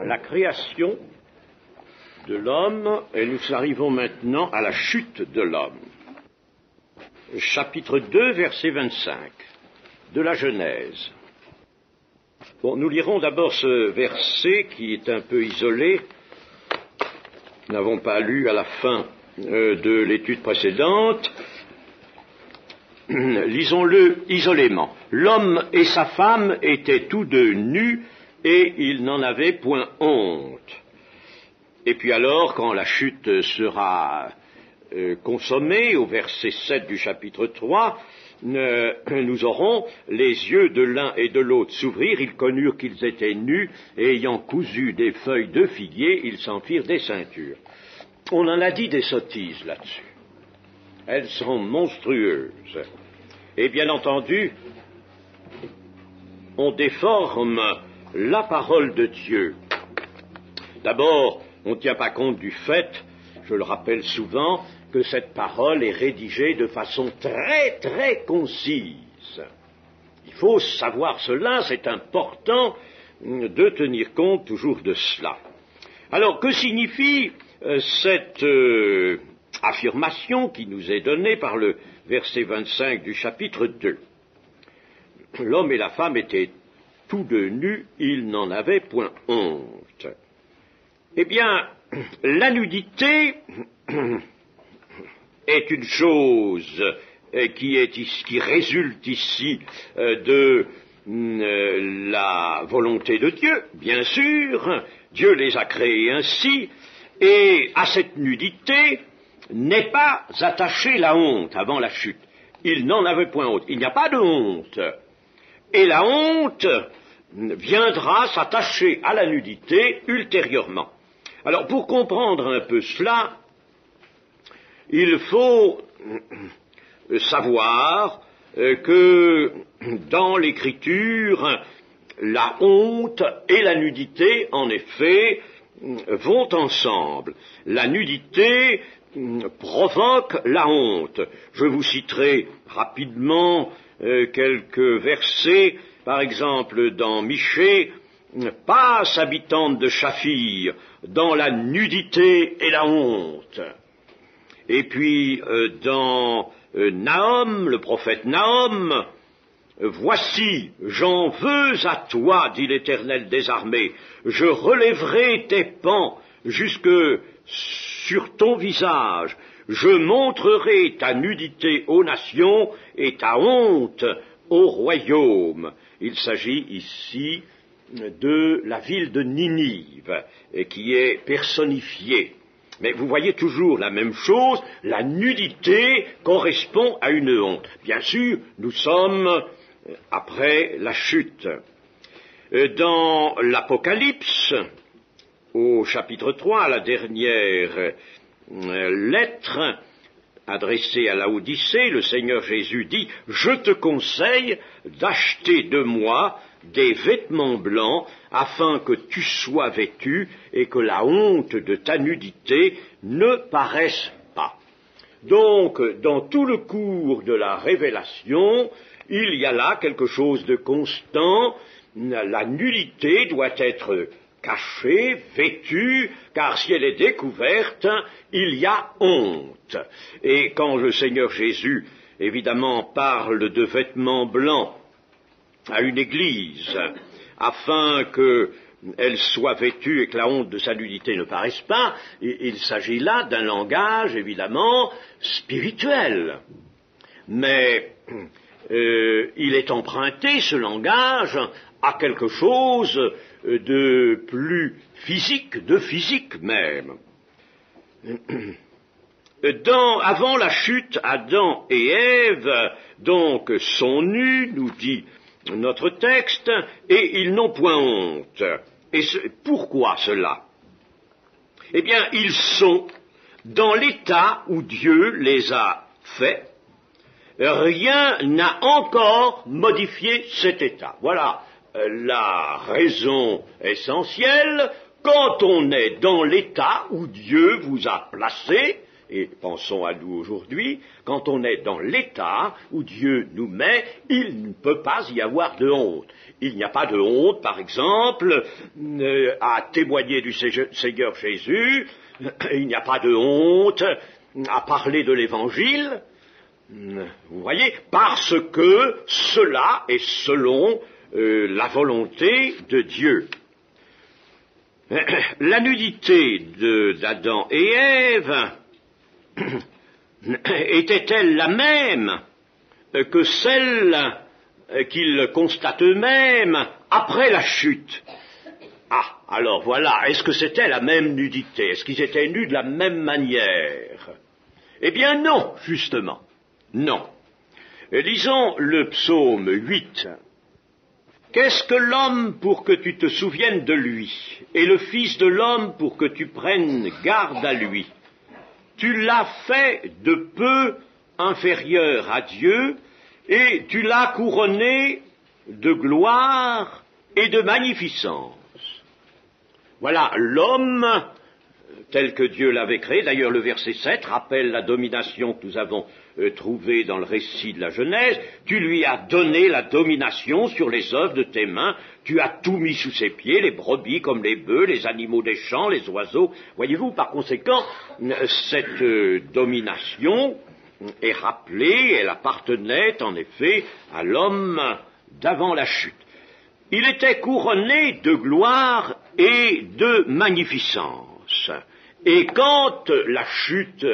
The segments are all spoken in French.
la création de l'homme, et nous arrivons maintenant à la chute de l'homme. Chapitre 2, verset 25, de la Genèse. Bon, nous lirons d'abord ce verset qui est un peu isolé. Nous n'avons pas lu à la fin de l'étude précédente. Lisons-le isolément. L'homme et sa femme étaient tous deux nus et ils n'en avaient point honte. Et puis alors, quand la chute sera consommée, au verset 7 du chapitre 3, nous aurons les yeux de l'un et de l'autre s'ouvrir, ils connurent qu'ils étaient nus, et ayant cousu des feuilles de figuier, ils s'en firent des ceintures. On en a dit des sottises là-dessus. Elles sont monstrueuses. Et bien entendu, on déforme la parole de Dieu. D'abord, on ne tient pas compte du fait, je le rappelle souvent, que cette parole est rédigée de façon très très concise. Il faut savoir cela, c'est important de tenir compte toujours de cela. Alors, que signifie cette affirmation qui nous est donnée par le verset 25 du chapitre 2? L'homme et la femme étaient tous deux nus, ils n'en avaient point honte. Eh bien, la nudité est une chose qui résulte ici de la volonté de Dieu, bien sûr. Dieu les a créés ainsi, et à cette nudité n'est pas attachée la honte avant la chute. Il n'en avait point honte. Il n'y a pas de honte. Et la honte viendra s'attacher à la nudité ultérieurement. Alors, pour comprendre un peu cela, il faut savoir que dans l'Écriture, la honte et la nudité, en effet, vont ensemble. La nudité provoque la honte. Je vous citerai rapidement quelques versets, par exemple dans Michée, « Passe, habitante de Shaphir, dans la nudité et la honte ». Et puis dans Nahum, le prophète Nahum, « Voici, j'en veux à toi, dit l'Éternel des armées, je relèverai tes pans jusque sur ton visage, je montrerai ta nudité aux nations et ta honte au royaume. » Il s'agit ici de la ville de Ninive, qui est personnifiée. Mais vous voyez toujours la même chose, la nudité correspond à une honte. Bien sûr, nous sommes après la chute. Dans l'Apocalypse, au chapitre 3, la dernière lettre adressée à Laodicée, le Seigneur Jésus dit « Je te conseille d'acheter de moi des vêtements blancs, afin que tu sois vêtu et que la honte de ta nudité ne paraisse pas. » Donc, dans tout le cours de la révélation, il y a là quelque chose de constant. La nudité doit être cachée, vêtue, car si elle est découverte, il y a honte. Et quand le Seigneur Jésus, évidemment, parle de vêtements blancs à une église, afin qu'elle soit vêtue et que la honte de sa nudité ne paraisse pas, il s'agit là d'un langage, évidemment, spirituel. Mais il est emprunté, ce langage, à quelque chose de plus physique, de physique même. Avant la chute, Adam et Ève, donc, sont nus, nous dit notre texte, et ils n'ont point honte. Et pourquoi cela? Eh bien, ils sont dans l'état où Dieu les a faits. Rien n'a encore modifié cet état. Voilà la raison essentielle. Quand on est dans l'état où Dieu vous a placé, et pensons à nous aujourd'hui, quand on est dans l'état où Dieu nous met, il ne peut pas y avoir de honte. Il n'y a pas de honte, par exemple, à témoigner du Seigneur Jésus, il n'y a pas de honte à parler de l'Évangile, vous voyez, parce que cela est selon la volonté de Dieu. La nudité d'Adam et Ève était-elle la même que celle qu'ils constatent eux-mêmes après la chute? Ah, alors voilà, est-ce que c'était la même nudité? Est-ce qu'ils étaient nus de la même manière? Eh bien non, justement, non. Lisons le psaume 8. Qu'est-ce que l'homme pour que tu te souviennes de lui, et le Fils de l'homme pour que tu prennes garde à lui? Tu l'as fait de peu inférieur à Dieu, et tu l'as couronné de gloire et de magnificence. Voilà l'homme tel que Dieu l'avait créé. D'ailleurs, le verset 7 rappelle la domination que nous avons trouvée dans le récit de la Genèse. Tu lui as donné la domination sur les œuvres de tes mains. Tu as tout mis sous ses pieds, les brebis comme les bœufs, les animaux des champs, les oiseaux. Voyez-vous, par conséquent, cette domination est rappelée, elle appartenait en effet à l'homme d'avant la chute. Il était couronné de gloire et de magnificence. Et quand la chute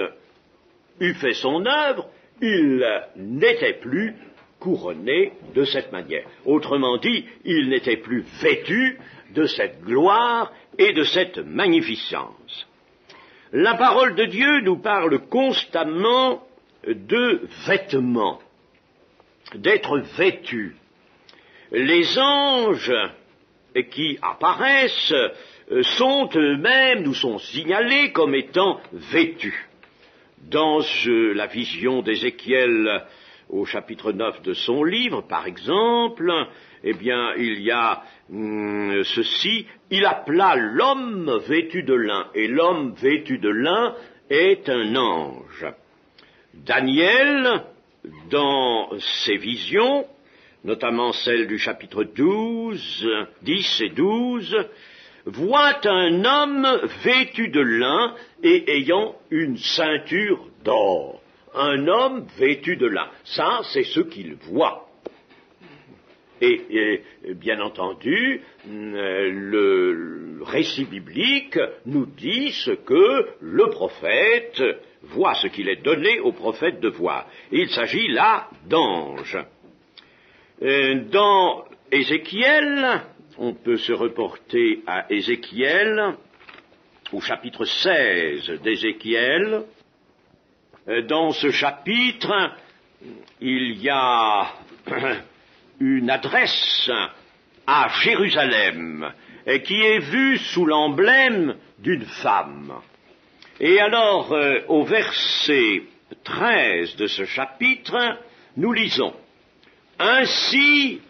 eut fait son œuvre, il n'était plus couronné de cette manière. Autrement dit, il n'était plus vêtu de cette gloire et de cette magnificence. La parole de Dieu nous parle constamment de vêtements, d'être vêtus. Les anges qui apparaissent sont eux-mêmes, nous sont signalés comme étant vêtus. Dans la vision d'Ézéchiel au chapitre 9 de son livre, par exemple, eh bien, il y a ceci, il appela l'homme vêtu de lin, et l'homme vêtu de lin est un ange. Daniel, dans ses visions, notamment celle du chapitre 10 et 12, voit un homme vêtu de lin et ayant une ceinture d'or. Un homme vêtu de lin. Ça, c'est ce qu'il voit. Et bien entendu, le récit biblique nous dit ce que le prophète voit, ce qu'il est donné au prophète de voir. Il s'agit là d'anges. Dans Ézéchiel, on peut se reporter à Ézéchiel, au chapitre 16 d'Ézéchiel. Dans ce chapitre, il y a une adresse à Jérusalem qui est vue sous l'emblème d'une femme. Et alors, au verset 13 de ce chapitre, nous lisons « Ainsi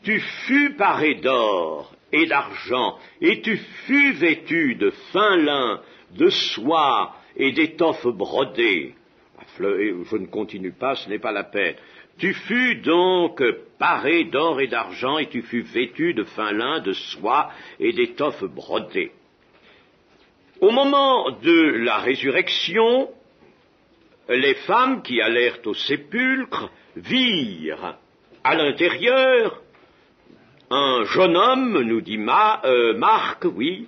tu fus paré d'or et d'argent, et tu fus vêtu de fin lin, de soie et d'étoffe brodée. » Je ne continue pas, ce n'est pas la peine. Tu fus donc paré d'or et d'argent, et tu fus vêtu de fin lin, de soie et d'étoffe brodée. Au moment de la résurrection, les femmes qui allèrent au sépulcre virent à l'intérieur un jeune homme, nous dit Marc, oui,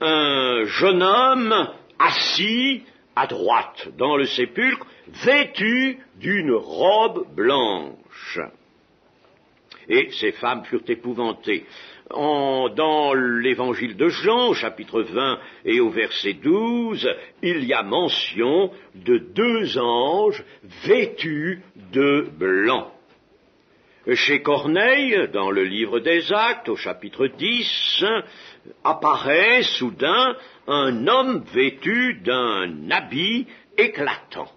un jeune homme assis à droite dans le sépulcre, vêtu d'une robe blanche. Et ces femmes furent épouvantées. Dans l'évangile de Jean, au chapitre 20 et au verset 12, il y a mention de deux anges vêtus de blanc. Chez Corneille, dans le livre des Actes, au chapitre 10, apparaît soudain un homme vêtu d'un habit éclatant.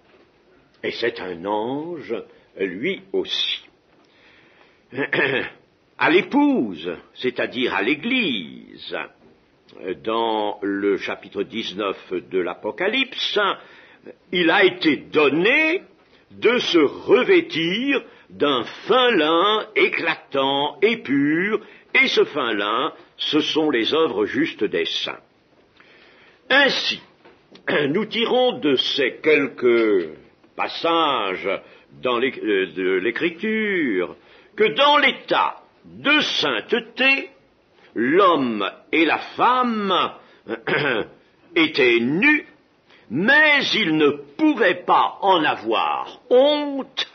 Et c'est un ange, lui aussi. À l'épouse, c'est-à-dire à l'Église, dans le chapitre 19 de l'Apocalypse, il a été donné de se revêtir d'un fin lin éclatant et pur, et ce fin lin, ce sont les œuvres justes des saints. Ainsi, nous tirons de ces quelques passages de l'Écriture que dans l'état de sainteté, l'homme et la femme étaient nus, mais ils ne pouvaient pas en avoir honte,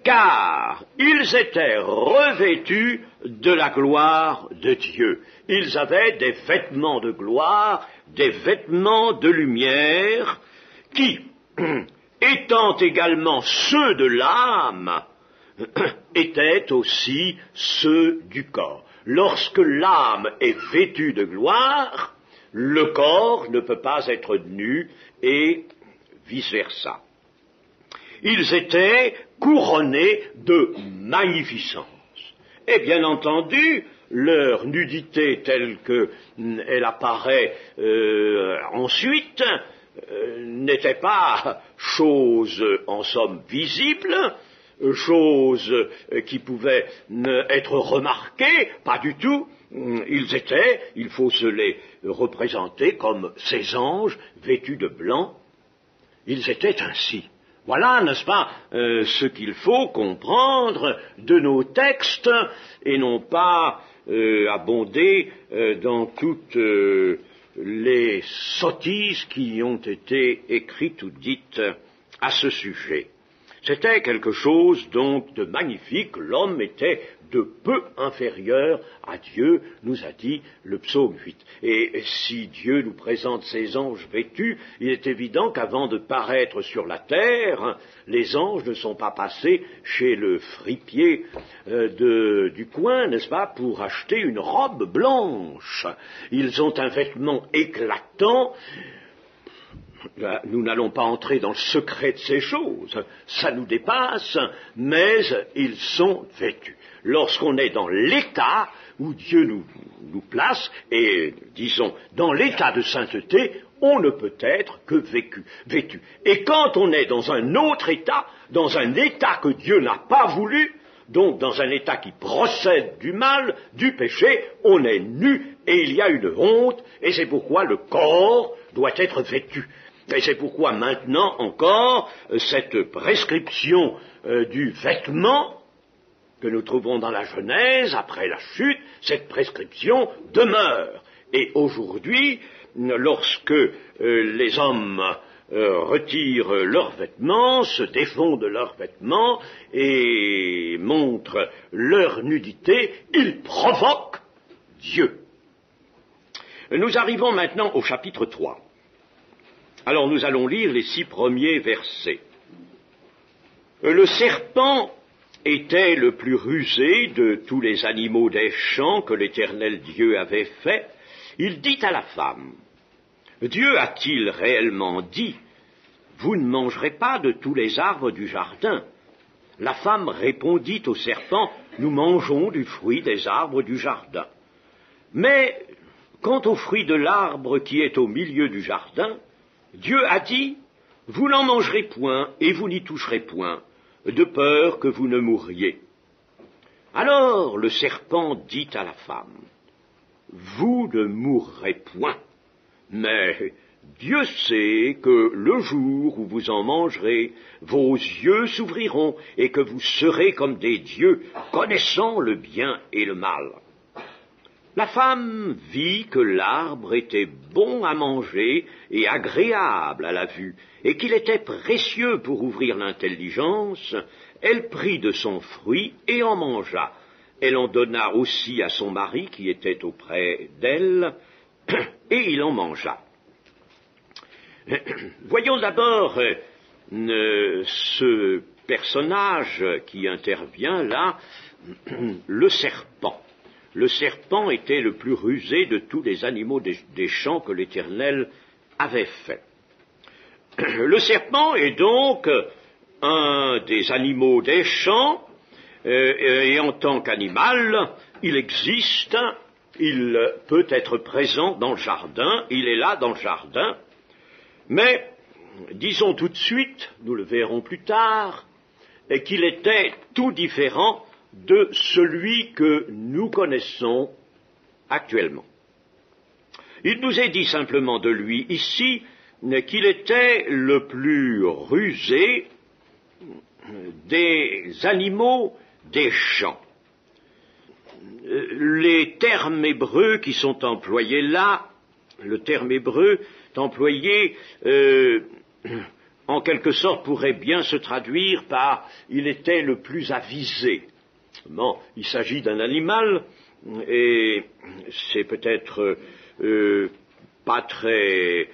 car ils étaient revêtus de la gloire de Dieu. Ils avaient des vêtements de gloire, des vêtements de lumière, qui, étant également ceux de l'âme, étaient aussi ceux du corps. Lorsque l'âme est vêtue de gloire, le corps ne peut pas être nu et vice-versa. Ils étaient couronnés de magnificence. Et bien entendu, leur nudité telle qu'elle apparaît ensuite n'était pas chose en somme visible, chose qui pouvait être remarquée, pas du tout. Ils étaient, il faut se les représenter comme ces anges vêtus de blanc. Ils étaient ainsi. Voilà, n'est-ce pas, ce qu'il faut comprendre de nos textes et non pas abonder dans toutes les sottises qui ont été écrites ou dites à ce sujet. C'était quelque chose donc de magnifique. L'homme était de peu inférieur à Dieu, nous a dit le psaume 8. Et si Dieu nous présente ces anges vêtus, il est évident qu'avant de paraître sur la terre, les anges ne sont pas passés chez le fripier du coin, n'est-ce pas, pour acheter une robe blanche. Ils ont un vêtement éclatant. Nous n'allons pas entrer dans le secret de ces choses, ça nous dépasse, mais ils sont vêtus. Lorsqu'on est dans l'état où Dieu nous place, et disons dans l'état de sainteté, on ne peut être que vêtu. Et quand on est dans un autre état, dans un état que Dieu n'a pas voulu, donc dans un état qui procède du mal, du péché, on est nu et il y a une honte, et c'est pourquoi le corps doit être vêtu. Et c'est pourquoi maintenant encore, cette prescription du vêtement que nous trouvons dans la Genèse, après la chute, cette prescription demeure. Et aujourd'hui, lorsque les hommes retirent leurs vêtements, se défont de leurs vêtements et montrent leur nudité, ils provoquent Dieu. Nous arrivons maintenant au chapitre 3. Alors nous allons lire les 6 premiers versets. Le serpent était le plus rusé de tous les animaux des champs que l'Éternel Dieu avait fait. Il dit à la femme, « Dieu a-t-il réellement dit, vous ne mangerez pas de tous les arbres du jardin ?» La femme répondit au serpent, « Nous mangeons du fruit des arbres du jardin. Mais quant au fruit de l'arbre qui est au milieu du jardin, Dieu a dit, vous n'en mangerez point et vous n'y toucherez point, de peur que vous ne mourriez. Alors le serpent dit à la femme, vous ne mourrez point, mais Dieu sait que le jour où vous en mangerez, vos yeux s'ouvriront et que vous serez comme des dieux, connaissant le bien et le mal. La femme vit que l'arbre était bon à manger et agréable à la vue, et qu'il était précieux pour ouvrir l'intelligence. Elle prit de son fruit et en mangea. Elle en donna aussi à son mari qui était auprès d'elle, et il en mangea. Voyons d'abord ce personnage qui intervient là, le serpent. Le serpent était le plus rusé de tous les animaux des champs que l'Éternel avait fait. Le serpent est donc un des animaux des champs, et en tant qu'animal, il existe, il peut être présent dans le jardin, il est là dans le jardin, mais disons tout de suite, nous le verrons plus tard, qu'il était tout différent de celui que nous connaissons actuellement. Il nous est dit simplement de lui ici qu'il était le plus rusé des animaux des champs. Les termes hébreux qui sont employés là, le terme hébreu employé en quelque sorte pourrait bien se traduire par « il était le plus avisé ». Bon, il s'agit d'un animal et c'est peut-être pas très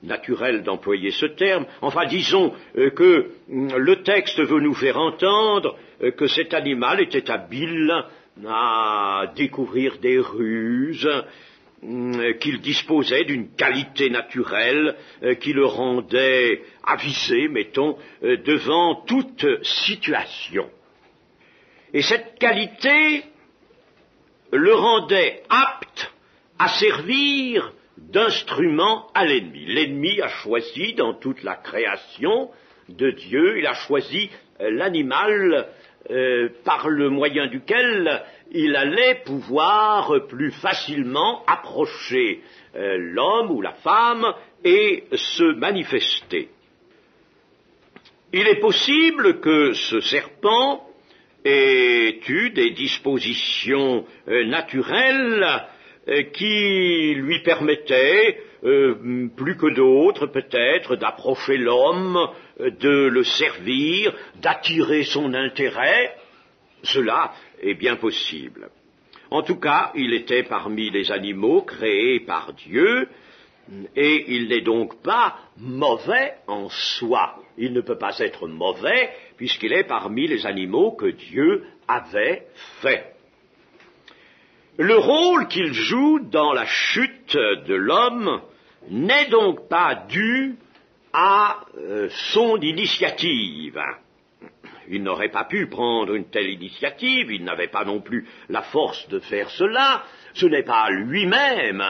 naturel d'employer ce terme. Enfin, disons que le texte veut nous faire entendre que cet animal était habile à découvrir des ruses, qu'il disposait d'une qualité naturelle qui le rendait avisé, mettons, devant toute situation. Et cette qualité le rendait apte à servir d'instrument à l'ennemi. L'ennemi a choisi dans toute la création de Dieu, il a choisi l'animal par le moyen duquel il allait pouvoir plus facilement approcher l'homme ou la femme et se manifester. Il est possible que ce serpent ait eu des dispositions naturelles qui lui permettaient, plus que d'autres peut-être, d'approcher l'homme, de le servir, d'attirer son intérêt. Cela est bien possible. En tout cas, il était parmi les animaux créés par Dieu, et il n'est donc pas mauvais en soi. Il ne peut pas être mauvais, puisqu'il est parmi les animaux que Dieu avait faits. Le rôle qu'il joue dans la chute de l'homme n'est donc pas dû à son initiative. Il n'aurait pas pu prendre une telle initiative, il n'avait pas non plus la force de faire cela, ce n'est pas lui-même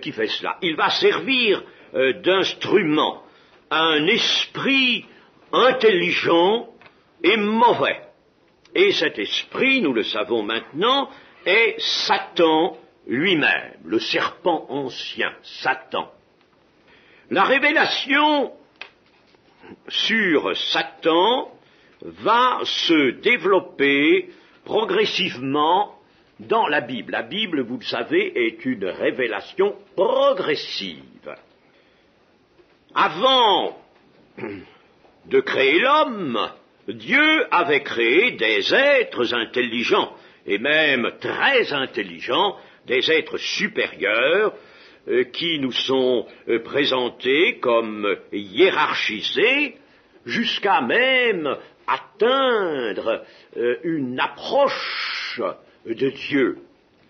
qui fait cela. Il va servir d'instrument à un esprit intelligent et mauvais. Et cet esprit, nous le savons maintenant, est Satan lui-même, le serpent ancien, Satan. La révélation sur Satan va se développer progressivement dans la Bible. La Bible, vous le savez, est une révélation progressive. Avant de créer l'homme, Dieu avait créé des êtres intelligents, et même très intelligents, des êtres supérieurs, qui nous sont présentés comme hiérarchisés, jusqu'à même atteindre une approche de Dieu.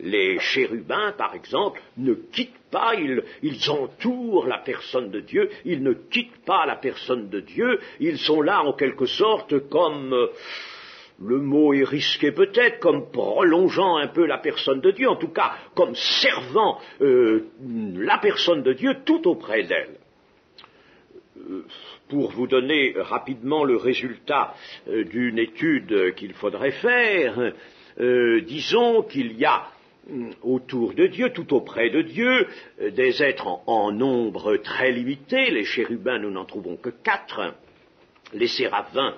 Les chérubins, par exemple, ne quittent pas, ils entourent la personne de Dieu, ils ne quittent pas la personne de Dieu, ils sont là en quelque sorte comme, le mot est risqué peut-être, comme prolongeant un peu la personne de Dieu, en tout cas comme servant la personne de Dieu tout auprès d'elle. Pour vous donner rapidement le résultat d'une étude qu'il faudrait faire, disons qu'il y a autour de Dieu, tout auprès de Dieu, des êtres en nombre très limité. Les chérubins, nous n'en trouvons que 4. Les séraphins,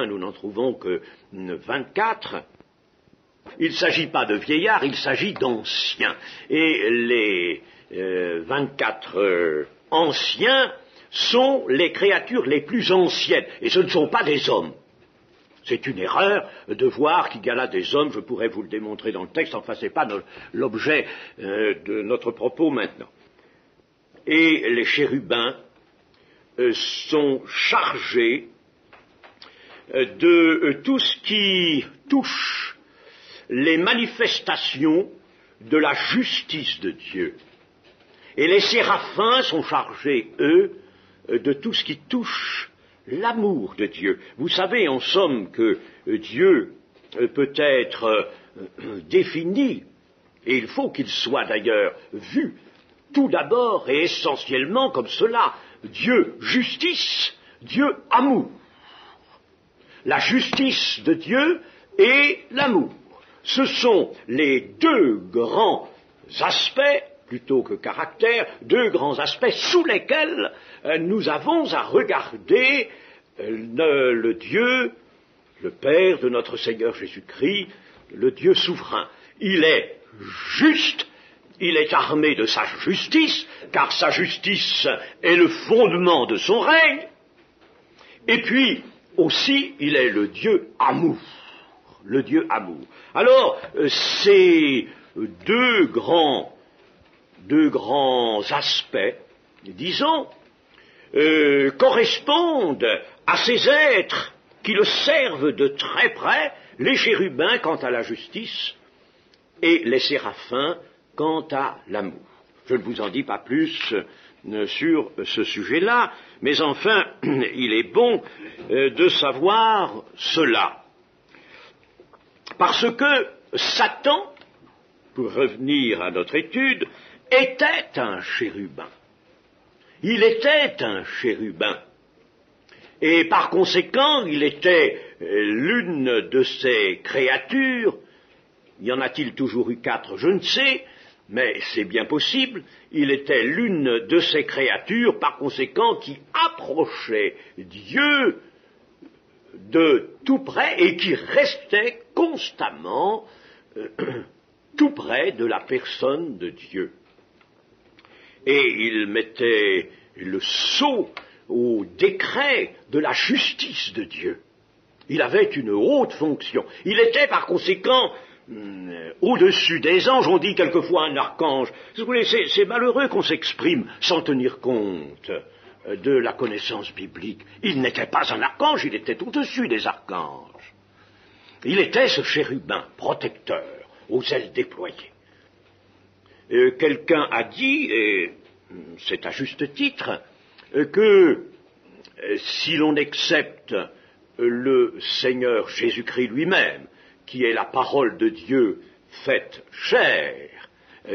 nous n'en trouvons que 24. Il ne s'agit pas de vieillards, il s'agit d'anciens. Et les 24 anciens sont les créatures les plus anciennes, et ce ne sont pas des hommes. C'est une erreur de voir qu'il y a là des hommes, je pourrais vous le démontrer dans le texte, enfin ce n'est pas l'objet de notre propos maintenant. Et les chérubins sont chargés de tout ce qui touche les manifestations de la justice de Dieu. Et les séraphins sont chargés, eux, de tout ce qui touche l'amour de Dieu. Vous savez, en somme, que Dieu peut être défini, et il faut qu'il soit d'ailleurs vu tout d'abord et essentiellement comme cela. Dieu justice, Dieu amour. La justice de Dieu et l'amour. Ce sont les deux grands aspects, plutôt que caractères, deux grands aspects sous lesquels nous avons à regarder le Dieu, le Père de notre Seigneur Jésus-Christ, le Dieu souverain. Il est juste, il est armé de sa justice, car sa justice est le fondement de son règne, et puis aussi il est le Dieu amour, le Dieu amour. Alors, ces deux grands aspects, disons, correspondent à ces êtres qui le servent de très près, les chérubins quant à la justice et les séraphins quant à l'amour. Je ne vous en dis pas plus sur ce sujet-là, mais enfin, il est bon de savoir cela. Parce que Satan, pour revenir à notre étude, était un chérubin. Il était un chérubin. Et par conséquent, il était l'une de ces créatures. Y en a-t-il toujours eu 4? Je ne sais, mais c'est bien possible. Il était l'une de ces créatures, par conséquent, qui approchait Dieu de tout près et qui restait constamment tout près de la personne de Dieu. Et il mettait le sceau au décret de la justice de Dieu. Il avait une haute fonction. Il était par conséquent au-dessus des anges. On dit quelquefois un archange. Vous voulez, c'est malheureux qu'on s'exprime sans tenir compte de la connaissance biblique. Il n'était pas un archange, il était au-dessus des archanges. Il était ce chérubin protecteur aux ailes déployées. Quelqu'un a dit, et c'est à juste titre, que si l'on accepte le Seigneur Jésus-Christ lui-même, qui est la parole de Dieu faite chair,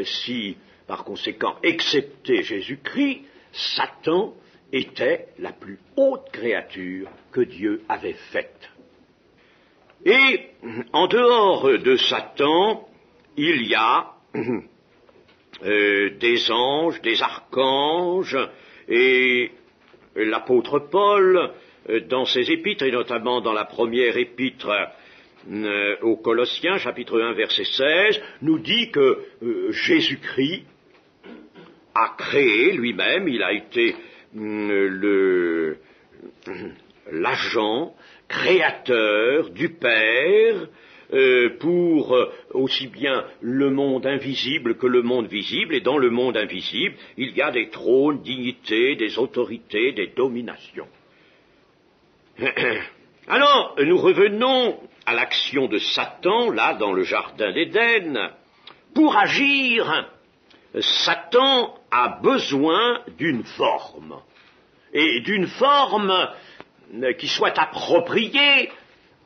si par conséquent accepter Jésus-Christ, Satan était la plus haute créature que Dieu avait faite. Et en dehors de Satan, il y a des anges, des archanges, et l'apôtre Paul, dans ses épîtres, et notamment dans la première épître aux Colossiens, chapitre 1, verset 16, nous dit que Jésus-Christ a créé lui-même, il a été l'agent créateur du Père pour aussi bien le monde invisible que le monde visible, et dans le monde invisible, il y a des trônes, dignités, des autorités, des dominations. Alors, nous revenons à l'action de Satan, là, dans le jardin d'Éden. Pour agir, Satan a besoin d'une forme, et d'une forme qui soit appropriée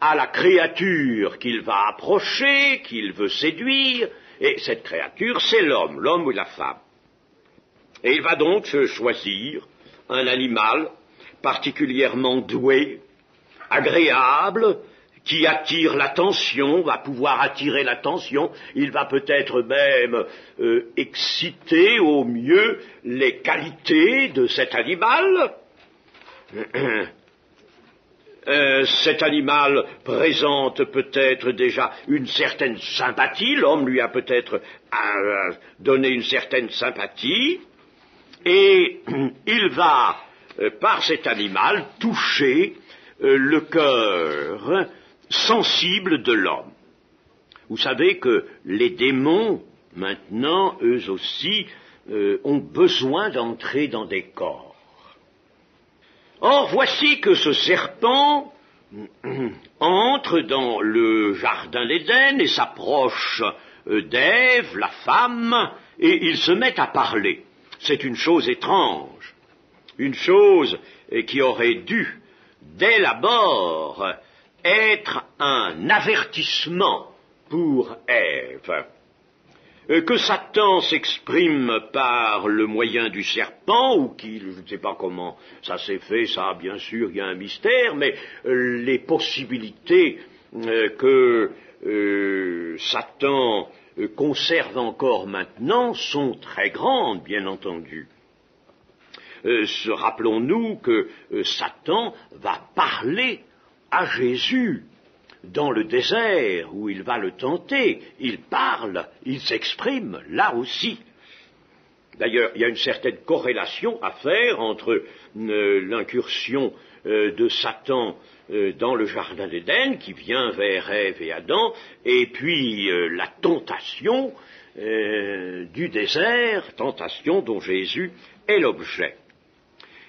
à la créature qu'il va approcher, qu'il veut séduire, et cette créature, c'est l'homme ou la femme. Et il va donc se choisir un animal particulièrement doué, agréable, qui attire l'attention, va pouvoir attirer l'attention, il va peut-être même exciter au mieux les qualités de cet animal. Cet animal présente peut-être déjà une certaine sympathie, l'homme lui a peut-être donné une certaine sympathie, et il va, par cet animal, toucher le cœur sensible de l'homme. Vous savez que les démons, maintenant, eux aussi, ont besoin d'entrer dans des corps. Or, voici que ce serpent entre dans le jardin d'Éden et s'approche d'Ève, la femme, et il se met à parler. C'est une chose étrange, une chose qui aurait dû, dès l'abord, être un avertissement pour Ève. que Satan s'exprime par le moyen du serpent, ou qu'il, je ne sais pas comment ça s'est fait, ça bien sûr il y a un mystère, mais les possibilités que Satan conserve maintenant sont très grandes, bien entendu. Rappelons-nous que Satan va parler à Jésus dans le désert où il va le tenter. Il parle, il s'exprime là aussi. D'ailleurs, il y a une certaine corrélation à faire entre l'incursion de Satan dans le jardin d'Éden, qui vient vers Ève et Adam, et puis la tentation du désert, tentation dont Jésus est l'objet.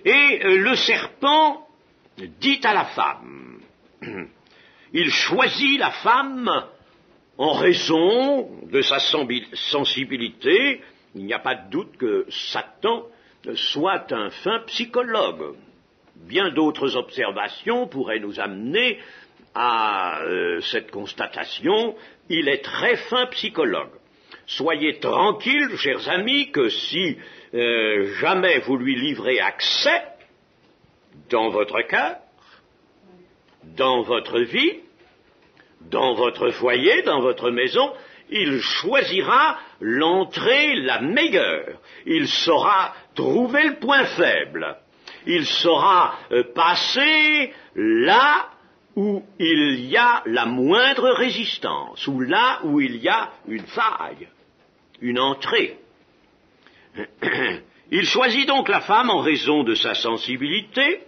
Et le serpent dit à la femme, il choisit la femme en raison de sa sensibilité. Il n'y a pas de doute que Satan soit un fin psychologue. Bien d'autres observations pourraient nous amener à cette constatation. Il est très fin psychologue. Soyez tranquilles, chers amis, que si jamais vous lui livrez accès dans votre cœur, dans votre vie, dans votre foyer, dans votre maison, il choisira l'entrée la meilleure. Il saura trouver le point faible. Il saura passer là où il y a la moindre résistance, ou là où il y a une faille, une entrée. Il choisit donc la femme en raison de sa sensibilité,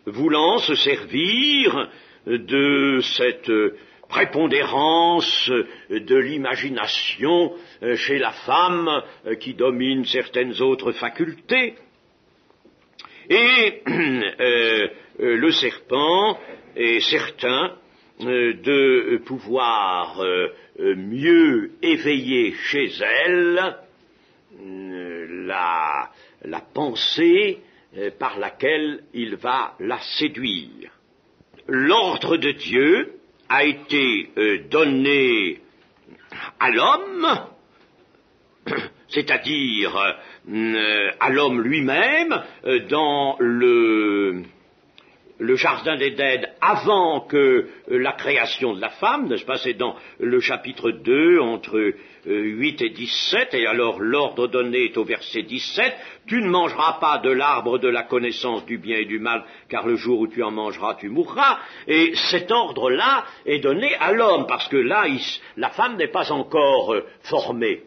voulant se servir de cette prépondérance de l'imagination chez la femme qui domine certaines autres facultés. Et le serpent est certain de pouvoir mieux éveiller chez elle la pensée par laquelle il va la séduire. L'ordre de Dieu a été donné à l'homme, c'est-à-dire à l'homme lui-même, dans le jardin d'Éden avant que la création de la femme, n'est-ce pas, c'est dans le chapitre 2, entre 8 et 17, et alors l'ordre donné est au verset 17, tu ne mangeras pas de l'arbre de la connaissance du bien et du mal, car le jour où tu en mangeras, tu mourras, et cet ordre-là est donné à l'homme, parce que là, la femme n'est pas encore formée.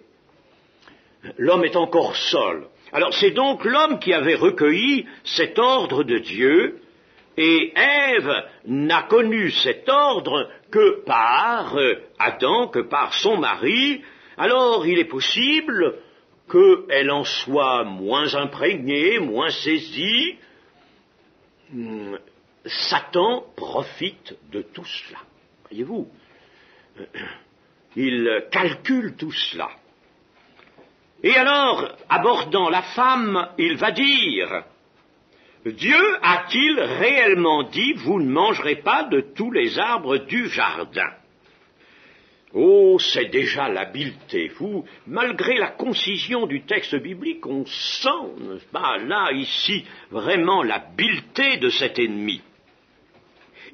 L'homme est encore seul. Alors c'est donc l'homme qui avait recueilli cet ordre de Dieu, et Ève n'a connu cet ordre que par Adam, que par son mari. Alors il est possible qu'elle en soit moins imprégnée, moins saisie. Satan profite de tout cela. Voyez-vous, il calcule tout cela. Et alors, abordant la femme, il va dire, Dieu a-t-il réellement dit, vous ne mangerez pas de tous les arbres du jardin? Oh, c'est déjà l'habileté. Vous, malgré la concision du texte biblique, on sent, n'est-ce pas, là, ici, vraiment l'habileté de cet ennemi.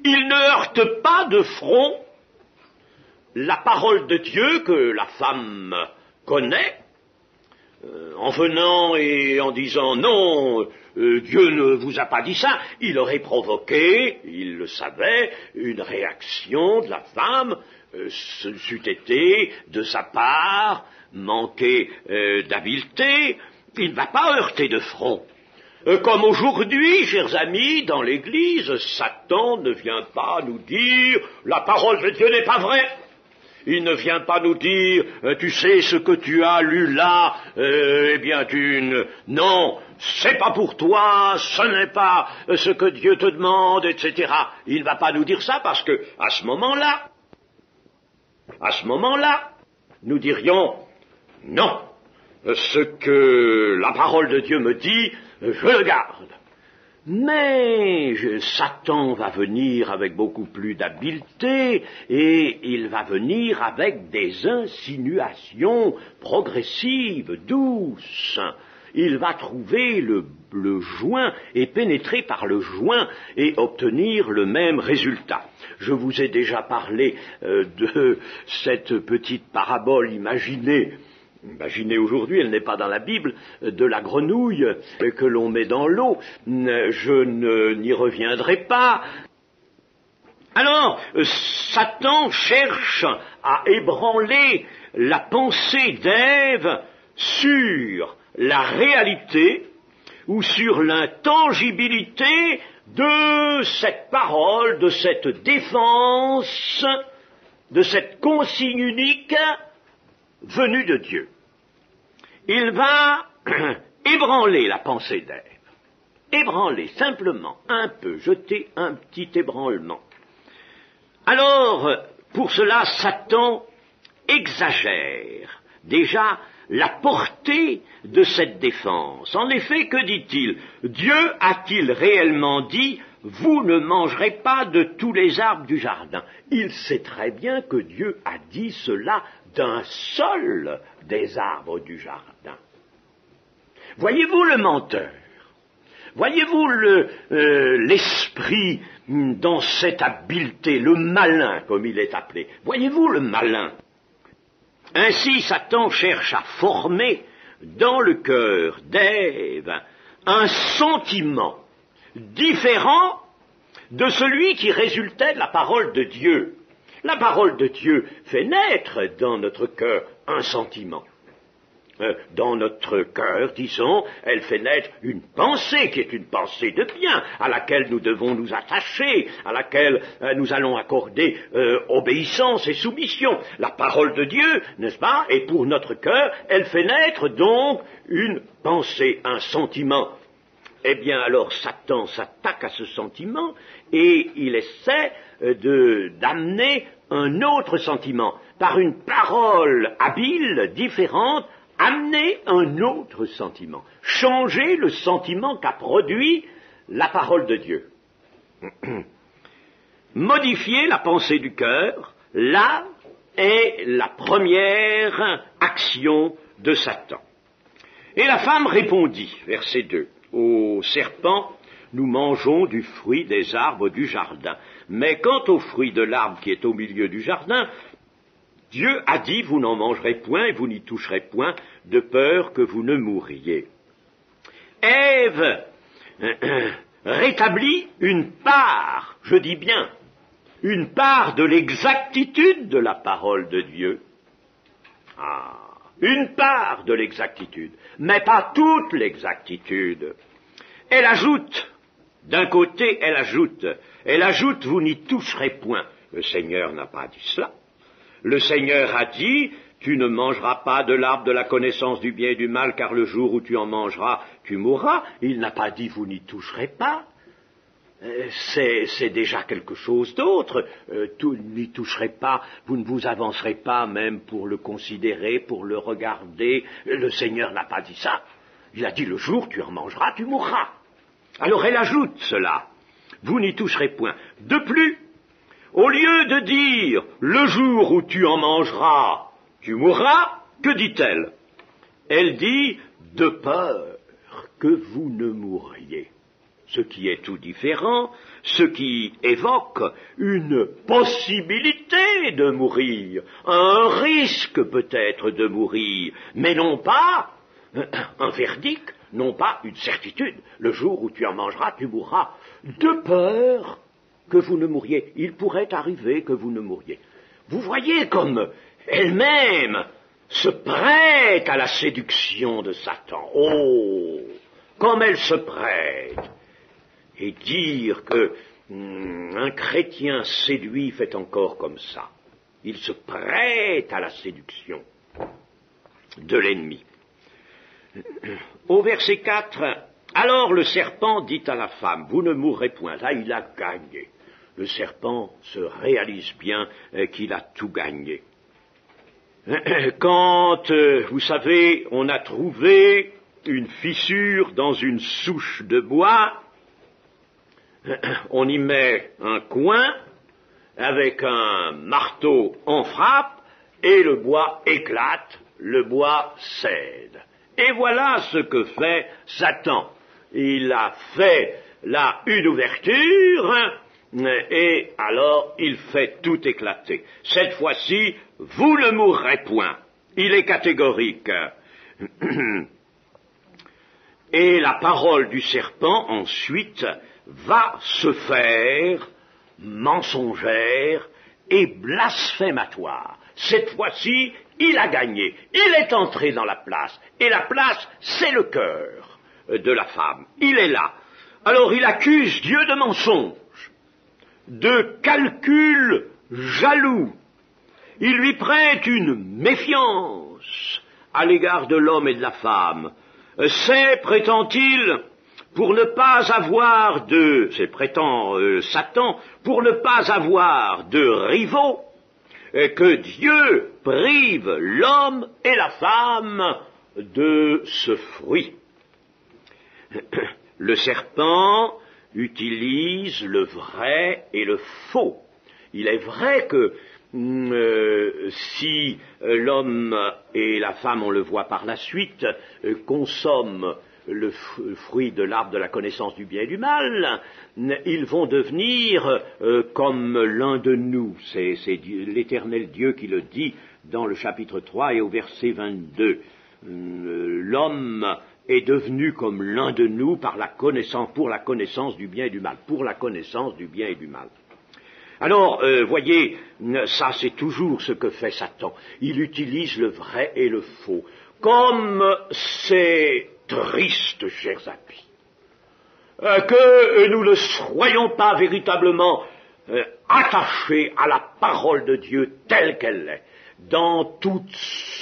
Il ne heurte pas de front la parole de Dieu que la femme connaît, en venant et en disant non, Dieu ne vous a pas dit ça, il aurait provoqué, il le savait, une réaction de la femme, ce c'eût été de sa part manqué d'habileté, il ne va pas heurter de front. Comme aujourd'hui, chers amis, dans l'Église, Satan ne vient pas nous dire la parole de Dieu n'est pas vraie. Il ne vient pas nous dire, tu sais ce que tu as lu là, eh bien non, c'est pas pour toi, ce n'est pas ce que Dieu te demande, etc. Il ne va pas nous dire ça parce que, à ce moment-là, nous dirions, non, ce que la parole de Dieu me dit, je le garde. Mais Satan va venir avec beaucoup plus d'habileté et il va venir avec des insinuations progressives, douces. Il va trouver le joint et pénétrer par le joint et obtenir le même résultat. Je vous ai déjà parlé de cette petite parabole imaginée aujourd'hui, elle n'est pas dans la Bible, de la grenouille que l'on met dans l'eau. Je n'y reviendrai pas. Alors, Satan cherche à ébranler la pensée d'Ève sur la réalité ou sur l'intangibilité de cette parole, de cette défense, de cette consigne unique venue de Dieu. Il va ébranler la pensée d'Ève. Ébranler, simplement, un peu, jeter un petit ébranlement. Alors, pour cela, Satan exagère déjà la portée de cette défense. En effet, que dit-il? Dieu a-t-il réellement dit « Vous ne mangerez pas de tous les arbres du jardin ». Il sait très bien que Dieu a dit cela d'un seul des arbres du jardin. Voyez-vous le menteur? Voyez-vous l'esprit dans cette habileté, le malin comme il est appelé? Voyez-vous le malin? Ainsi Satan cherche à former dans le cœur d'Ève un sentiment différent de celui qui résultait de la parole de Dieu. La parole de Dieu fait naître dans notre cœur un sentiment. Dans notre cœur, disons, elle fait naître une pensée qui est une pensée de bien, à laquelle nous devons nous attacher, à laquelle nous allons accorder obéissance et soumission. La parole de Dieu, n'est-ce pas? Et pour notre cœur, elle fait naître donc une pensée, un sentiment. Eh bien alors Satan s'attaque à ce sentiment et il essaie d'amener un autre sentiment. Par une parole habile, différente, amener un autre sentiment. Changer le sentiment qu'a produit la parole de Dieu. Modifier la pensée du cœur, là est la première action de Satan. Et la femme répondit, verset 2, au serpent, nous mangeons du fruit des arbres du jardin. Mais quant au fruit de l'arbre qui est au milieu du jardin, Dieu a dit, vous n'en mangerez point et vous n'y toucherez point, de peur que vous ne mouriez. Ève rétablit une part, je dis bien, une part de l'exactitude de la parole de Dieu. Une part de l'exactitude, mais pas toute l'exactitude. Elle ajoute, d'un côté, elle ajoute, vous n'y toucherez point. Le Seigneur n'a pas dit cela. Le Seigneur a dit, tu ne mangeras pas de l'arbre de la connaissance du bien et du mal, car le jour où tu en mangeras, tu mourras. Il n'a pas dit, vous n'y toucherez pas. C'est déjà quelque chose d'autre. N'y toucherez pas, vous ne vous avancerez pas même pour le considérer, pour le regarder. Le Seigneur n'a pas dit ça. Il a dit, le jour où tu en mangeras, tu mourras. Alors elle ajoute cela. Vous n'y toucherez point. De plus, au lieu de dire « le jour où tu en mangeras, tu mourras », que dit-elle? Elle dit « de peur que vous ne mourriez », ce qui est tout différent, ce qui évoque une possibilité de mourir, un risque peut-être de mourir, mais non pas un verdict, non pas une certitude. Le jour où tu en mangeras, tu mourras. De peur que vous ne mouriez. Il pourrait arriver que vous ne mouriez. Vous voyez comme elle-même se prête à la séduction de Satan. Oh, comme elle se prête. Et dire que un chrétien séduit fait encore comme ça. Il se prête à la séduction de l'ennemi. Au verset 4, alors le serpent dit à la femme, vous ne mourrez point. Là, il a gagné. Le serpent se réalise bien qu'il a tout gagné. Quand, vous savez, on a trouvé une fissure dans une souche de bois, on y met un coin, avec un marteau on frappe, et le bois éclate, le bois cède. Et voilà ce que fait Satan. Il a fait là une ouverture, et alors il fait tout éclater. Cette fois-ci, vous ne mourrez point. Il est catégorique. Et la parole du serpent, ensuite, va se faire mensongère et blasphématoire. Cette fois-ci, il a gagné. Il est entré dans la place. Et la place, c'est le cœur de la femme. Il est là. Alors il accuse Dieu de mensonge, de calcul jaloux. Il lui prête une méfiance à l'égard de l'homme et de la femme. C'est, prétend-il, pour ne pas avoir de, c'est prétend Satan, pour ne pas avoir de rivaux, que Dieu prive l'homme et la femme de ce fruit. Le serpent utilise le vrai et le faux. Il est vrai que si l'homme et la femme, on le voit par la suite, consomment le fruit de l'arbre de la connaissance du bien et du mal, ils vont devenir comme l'un de nous. C'est l'Éternel Dieu qui le dit dans le chapitre 3 et au verset 22. L'homme est devenu comme l'un de nous pour la connaissance du bien et du mal. Pour la connaissance du bien et du mal. Alors, voyez, ça c'est toujours ce que fait Satan. Il utilise le vrai et le faux. Comme c'est triste, chers amis, que nous ne soyons pas véritablement attachés à la parole de Dieu telle qu'elle est, dans tout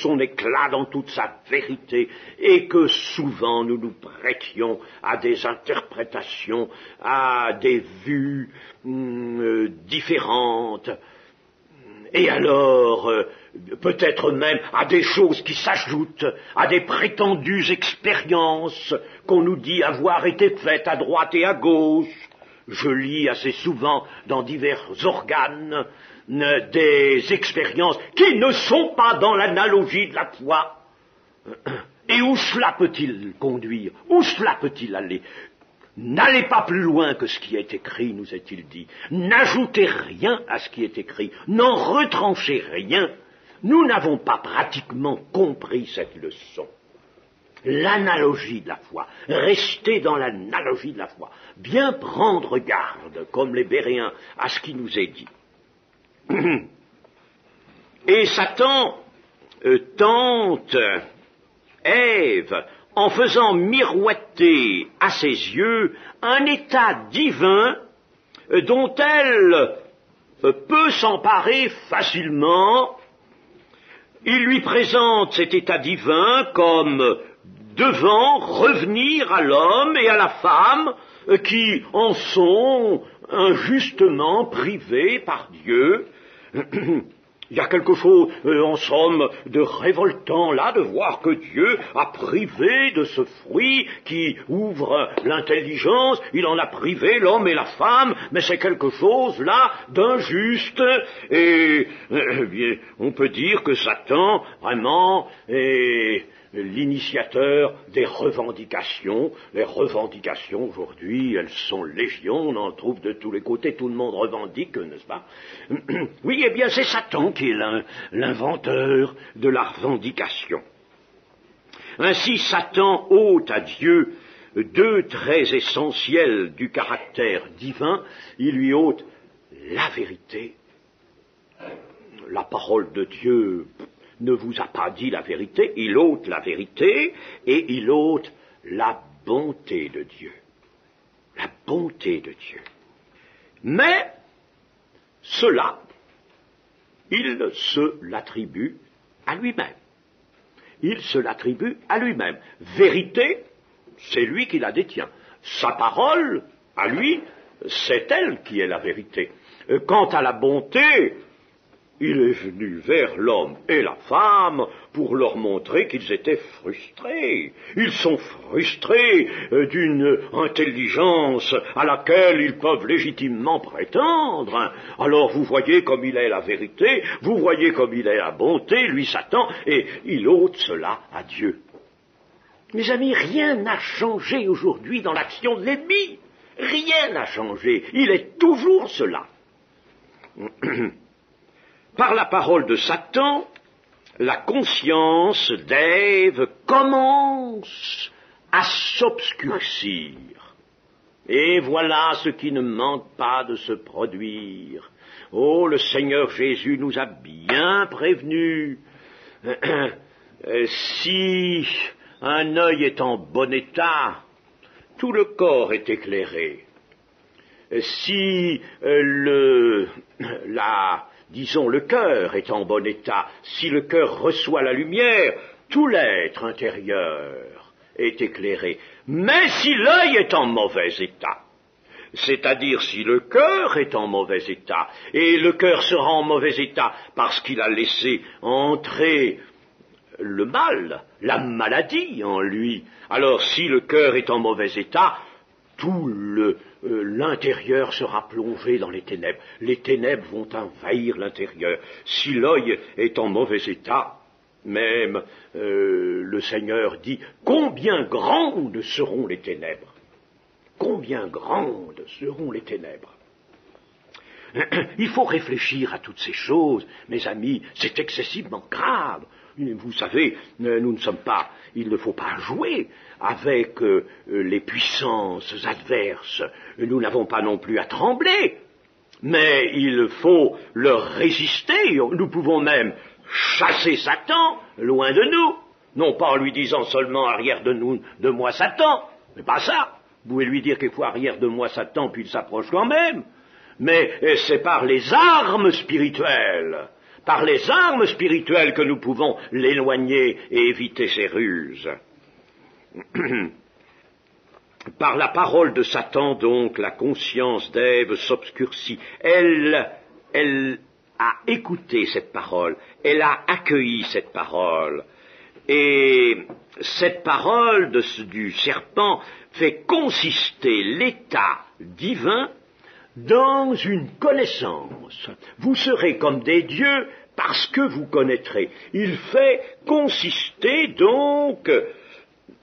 son éclat, dans toute sa vérité, et que souvent nous nous prêtions à des interprétations, à des vues différentes, et alors peut-être même à des choses qui s'ajoutent, à des prétendues expériences qu'on nous dit avoir été faites à droite et à gauche. Je lis assez souvent dans divers organes des expériences qui ne sont pas dans l'analogie de la foi. Et où cela peut-il conduire? Où cela peut-il aller? N'allez pas plus loin que ce qui est écrit, nous est-il dit. N'ajoutez rien à ce qui est écrit. N'en retranchez rien. Nous n'avons pas pratiquement compris cette leçon. L'analogie de la foi. Rester dans l'analogie de la foi. Bien prendre garde, comme les Béréens, à ce qui nous est dit. Et Satan tente Ève en faisant miroiter à ses yeux un état divin dont elle peut s'emparer facilement. Il lui présente cet état divin comme devant revenir à l'homme et à la femme qui en sont injustement privés par Dieu. Il y a quelque chose, en somme, de révoltant là, de voir que Dieu a privé de ce fruit qui ouvre l'intelligence, il en a privé l'homme et la femme, mais c'est quelque chose là d'injuste, et bien, on peut dire que Satan, vraiment, est l'initiateur des revendications. Les revendications, aujourd'hui, elles sont légion, on en trouve de tous les côtés, tout le monde revendique, n'est-ce pas? Oui, eh bien, c'est Satan qui est l'inventeur de la revendication. Ainsi, Satan ôte à Dieu deux traits essentiels du caractère divin. Il lui ôte la vérité. La parole de Dieu ne vous a pas dit la vérité, il ôte la vérité et il ôte la bonté de Dieu. La bonté de Dieu. Mais cela, il se l'attribue à lui-même. Il se l'attribue à lui-même. Vérité, c'est lui qui la détient. Sa parole, à lui, c'est elle qui est la vérité. Quant à la bonté, il est venu vers l'homme et la femme pour leur montrer qu'ils étaient frustrés. Ils sont frustrés d'une intelligence à laquelle ils peuvent légitimement prétendre. Alors vous voyez comme il est la vérité, vous voyez comme il est la bonté, lui Satan, et il ôte cela à Dieu. Mes amis, rien n'a changé aujourd'hui dans l'action de l'ennemi. Rien n'a changé. Il est toujours cela. Par la parole de Satan, la conscience d'Ève commence à s'obscurcir. Et voilà ce qui ne manque pas de se produire. Oh, le Seigneur Jésus nous a bien prévenus. Si un œil est en bon état, tout le corps est éclairé. Si le cœur est en bon état, si le cœur reçoit la lumière, tout l'être intérieur est éclairé. Mais si l'œil est en mauvais état, c'est-à-dire si le cœur est en mauvais état, et le cœur sera en mauvais état parce qu'il a laissé entrer le mal, la maladie en lui, alors si le cœur est en mauvais état, tout l'intérieur sera plongé dans les ténèbres. Les ténèbres vont envahir l'intérieur. Si l'œil est en mauvais état, même le Seigneur dit, combien grandes seront les ténèbres? Combien grandes seront les ténèbres? Il faut réfléchir à toutes ces choses, mes amis, c'est excessivement grave. Vous savez, nous ne sommes pas, il ne faut pas jouer avec les puissances adverses. Nous n'avons pas non plus à trembler, mais il faut leur résister. Nous pouvons même chasser Satan loin de nous, non pas en lui disant seulement arrière de moi Satan, mais pas ça. Vous pouvez lui dire quelquefois arrière de moi Satan, puis il s'approche quand même. Mais c'est par les armes spirituelles. Par les armes spirituelles que nous pouvons l'éloigner et éviter ses ruses. Par la parole de Satan, donc, la conscience d'Ève s'obscurcit. Elle a écouté cette parole, elle a accueilli cette parole. Et cette parole du serpent fait consister l'état divin dans une connaissance. Vous serez comme des dieux parce que vous connaîtrez. Il fait consister donc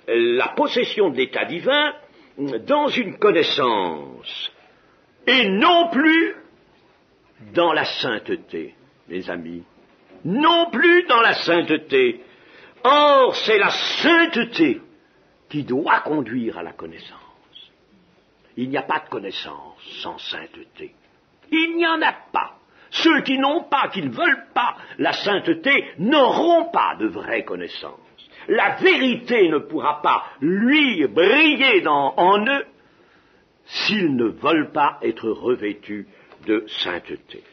la possession de l'état divin dans une connaissance et non plus dans la sainteté, mes amis. Non plus dans la sainteté. Or, c'est la sainteté qui doit conduire à la connaissance. Il n'y a pas de connaissance sans sainteté. Il n'y en a pas. Ceux qui n'ont pas, qui ne veulent pas la sainteté, n'auront pas de vraie connaissance. La vérité ne pourra pas, lui, briller en eux s'ils ne veulent pas être revêtus de sainteté.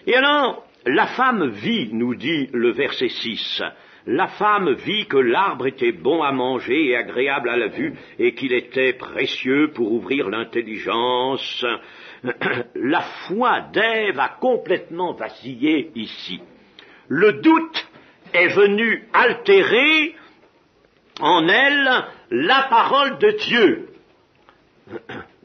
Et alors, la femme vit, nous dit le verset 6, la femme vit que l'arbre était bon à manger et agréable à la vue, et qu'il était précieux pour ouvrir l'intelligence. La foi d'Ève a complètement vacillé ici. Le doute est venu altérer en elle la parole de Dieu.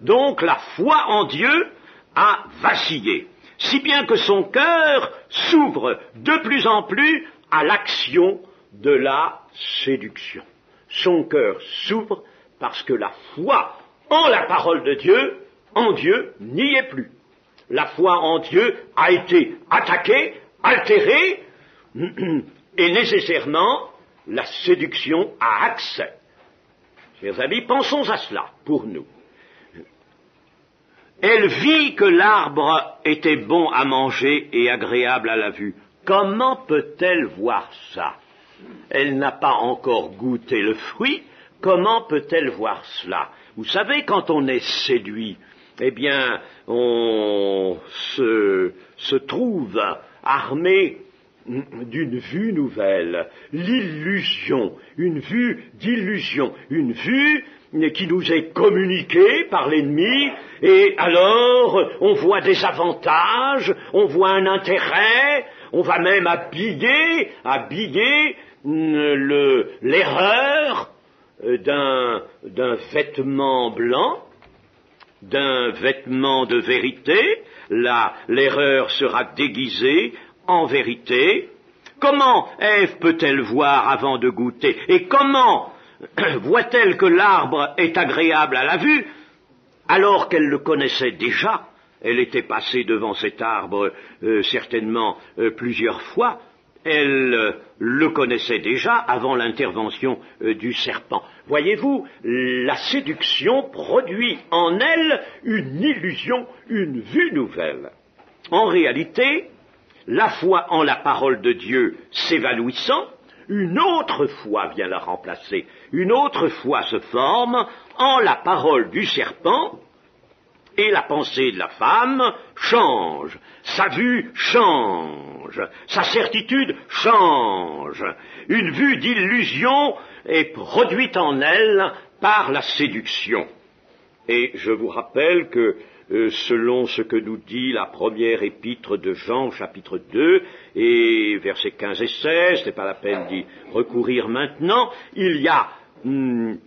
Donc la foi en Dieu a vacillé, si bien que son cœur s'ouvre de plus en plus à l'action de la séduction. Son cœur s'ouvre parce que la foi en la parole de Dieu, en Dieu, n'y est plus. La foi en Dieu a été attaquée, altérée, et nécessairement la séduction a accès. Chers amis, pensons à cela pour nous. Elle vit que l'arbre était bon à manger et agréable à la vue. Comment peut-elle voir ça? Elle n'a pas encore goûté le fruit, comment peut-elle voir cela? Vous savez, quand on est séduit, eh bien, on se trouve armé d'une vue nouvelle, l'illusion, une vue d'illusion, une vue qui nous est communiquée par l'ennemi, et alors on voit des avantages, on voit un intérêt, on va même habiller l'erreur d'un vêtement blanc, d'un vêtement de vérité. L'erreur sera déguisée en vérité. Comment Ève peut-elle voir avant de goûter? Et comment voit-elle que l'arbre est agréable à la vue, alors qu'elle le connaissait déjà? Elle était passée devant cet arbre certainement plusieurs fois. Elle le connaissait déjà avant l'intervention du serpent. Voyez-vous, la séduction produit en elle une illusion, une vue nouvelle. En réalité, la foi en la parole de Dieu s'évanouissant, une autre foi vient la remplacer. Une autre foi se forme en la parole du serpent, et la pensée de la femme change, sa vue change, sa certitude change. Une vue d'illusion est produite en elle par la séduction. Et je vous rappelle que selon ce que nous dit la première épître de Jean, chapitre 2, et versets 15 et 16, ce n'est pas la peine d'y recourir maintenant, il y a